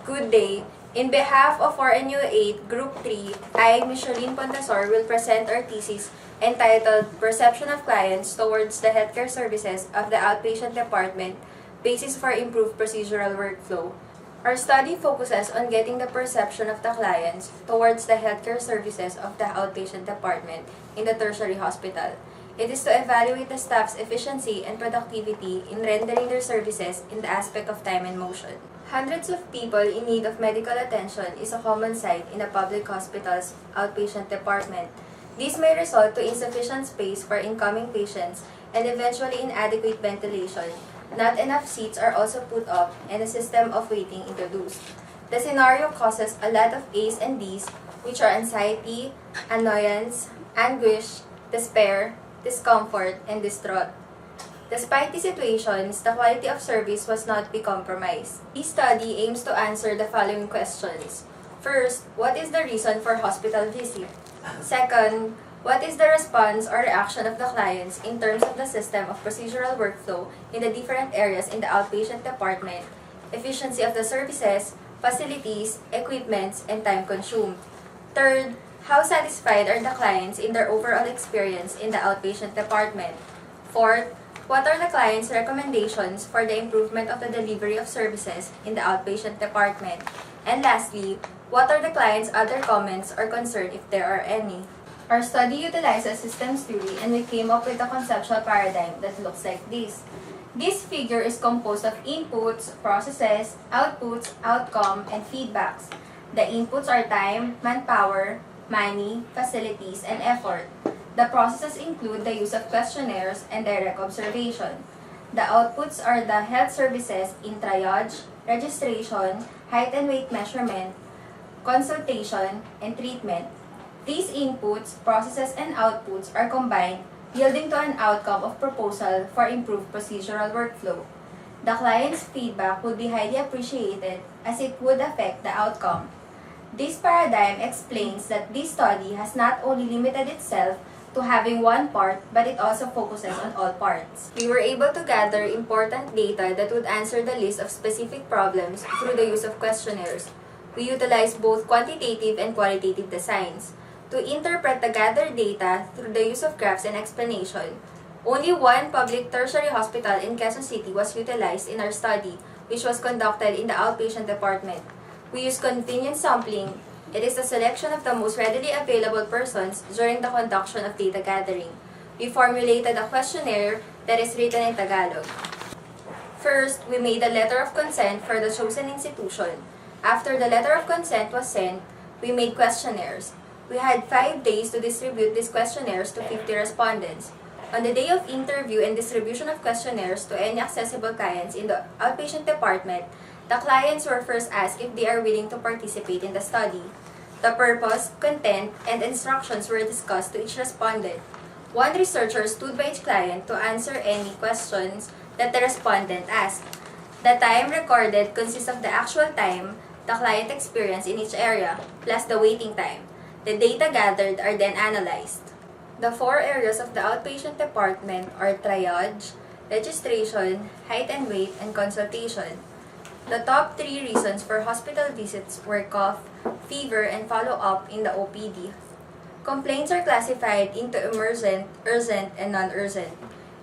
Good day. In behalf of 4NU8 Group 3, I, Micheline Pontasor, will present our thesis entitled Perception of Clients Towards the Healthcare Services of the Outpatient Department, Basis for Improved Procedural Workflow. Our study focuses on getting the perception of the clients towards the healthcare services of the outpatient department in the tertiary hospital. It is to evaluate the staff's efficiency and productivity in rendering their services in the aspect of time and motion. Hundreds of people in need of medical attention is a common sight in a public hospital's outpatient department. This may result to insufficient space for incoming patients and eventually inadequate ventilation. Not enough seats are also put up and a system of waiting introduced. The scenario causes a lot of A's and D's, which are anxiety, annoyance, anguish, despair, discomfort, and distraught. Despite the situations, the quality of service was not be compromised. This study aims to answer the following questions. First, what is the reason for hospital visit? Second, what is the response or reaction of the clients in terms of the system of procedural workflow in the different areas in the outpatient department, efficiency of the services, facilities, equipments, and time consumed? Third, how satisfied are the clients in their overall experience in the outpatient department? Fourth, what are the client's recommendations for the improvement of the delivery of services in the outpatient department? And lastly, what are the client's other comments or concerns if there are any? Our study utilizes systems theory and we came up with a conceptual paradigm that looks like this. This figure is composed of inputs, processes, outputs, outcome, and feedbacks. The inputs are time, manpower, money, facilities, and effort. The processes include the use of questionnaires and direct observation. The outputs are the health services in triage, registration, height and weight measurement, consultation, and treatment. These inputs, processes, and outputs are combined, yielding to an outcome of proposal for improved procedural workflow. The client's feedback would be highly appreciated as it would affect the outcome. This paradigm explains that this study has not only limited itself to having one part, but it also focuses on all parts. We were able to gather important data that would answer the list of specific problems through the use of questionnaires. We utilized both quantitative and qualitative designs. To interpret the gathered data through the use of graphs and explanation, only one public tertiary hospital in Quezon City was utilized in our study, which was conducted in the outpatient department. We used convenience sampling. It is the selection of the most readily available persons during the conduction of data gathering. We formulated a questionnaire that is written in Tagalog. First, we made a letter of consent for the chosen institution. After the letter of consent was sent, we made questionnaires. We had 5 days to distribute these questionnaires to 50 respondents. On the day of interview and distribution of questionnaires to any accessible clients in the outpatient department, the clients were first asked if they are willing to participate in the study. The purpose, content, and instructions were discussed to each respondent. One researcher stood by each client to answer any questions that the respondent asked. The time recorded consists of the actual time the client experienced in each area, plus the waiting time. The data gathered are then analyzed. The 4 areas of the outpatient department are triage, registration, height and weight, and consultation. The top 3 reasons for hospital visits were cough, fever, and follow-up in the OPD. Complaints are classified into emergent, urgent, and non-urgent.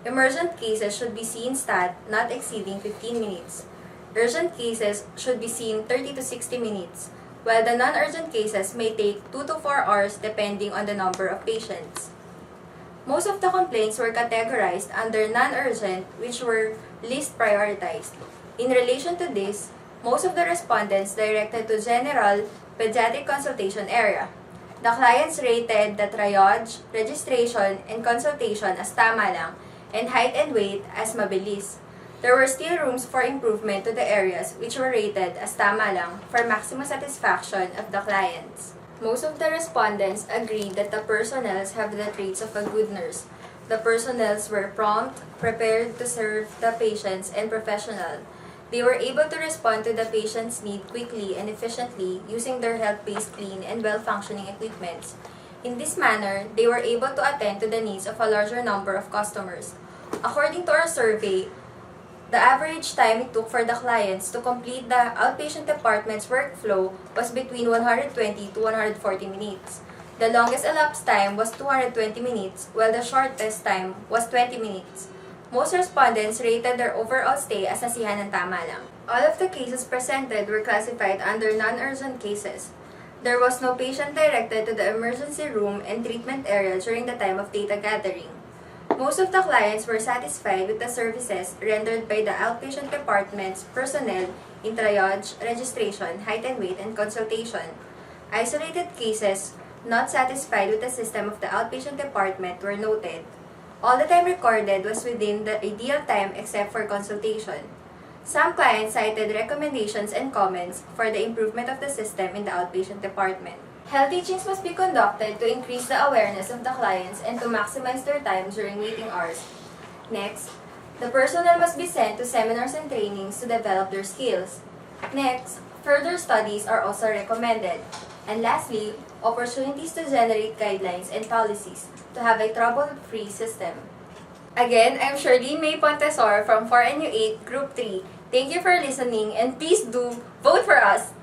Emergent cases should be seen stat not exceeding 15 minutes. Urgent cases should be seen 30 to 60 minutes, while the non-urgent cases may take 2 to 4 hours depending on the number of patients. Most of the complaints were categorized under non-urgent, which were least prioritized. In relation to this, most of the respondents directed to general pediatric consultation area. The clients rated the triage, registration, and consultation as tama lang, and height and weight as mabilis. There were still rooms for improvement to the areas which were rated as tama lang for maximum satisfaction of the clients. Most of the respondents agreed that the personnels have the traits of a good nurse. The personnels were prompt, prepared to serve the patients, and professional. They were able to respond to the patient's need quickly and efficiently using their health-based clean and well-functioning equipments. In this manner, they were able to attend to the needs of a larger number of customers. According to our survey, The average time it took for the clients to complete the outpatient department's workflow was between 120 to 140 minutes. The longest elapsed time was 220 minutes, while the shortest time was 20 minutes. Most respondents rated their overall stay as nasihan ng tama lang. All of the cases presented were classified under non-urgent cases. There was no patient directed to the emergency room and treatment area during the time of data gathering. Most of the clients were satisfied with the services rendered by the outpatient department's personnel in triage, registration, height and weight, and consultation. Isolated cases not satisfied with the system of the outpatient department were noted. All the time recorded was within the ideal time except for consultation. Some clients cited recommendations and comments for the improvement of the system in the outpatient department. Health teachings must be conducted to increase the awareness of the clients and to maximize their time during waiting hours. Next, the personnel must be sent to seminars and trainings to develop their skills. Next, further studies are also recommended. And lastly, opportunities to generate guidelines and policies to have a trouble-free system. Again, I'm Shirley May Pontesor from 4NU8 Group 3. Thank you for listening and please do vote for us!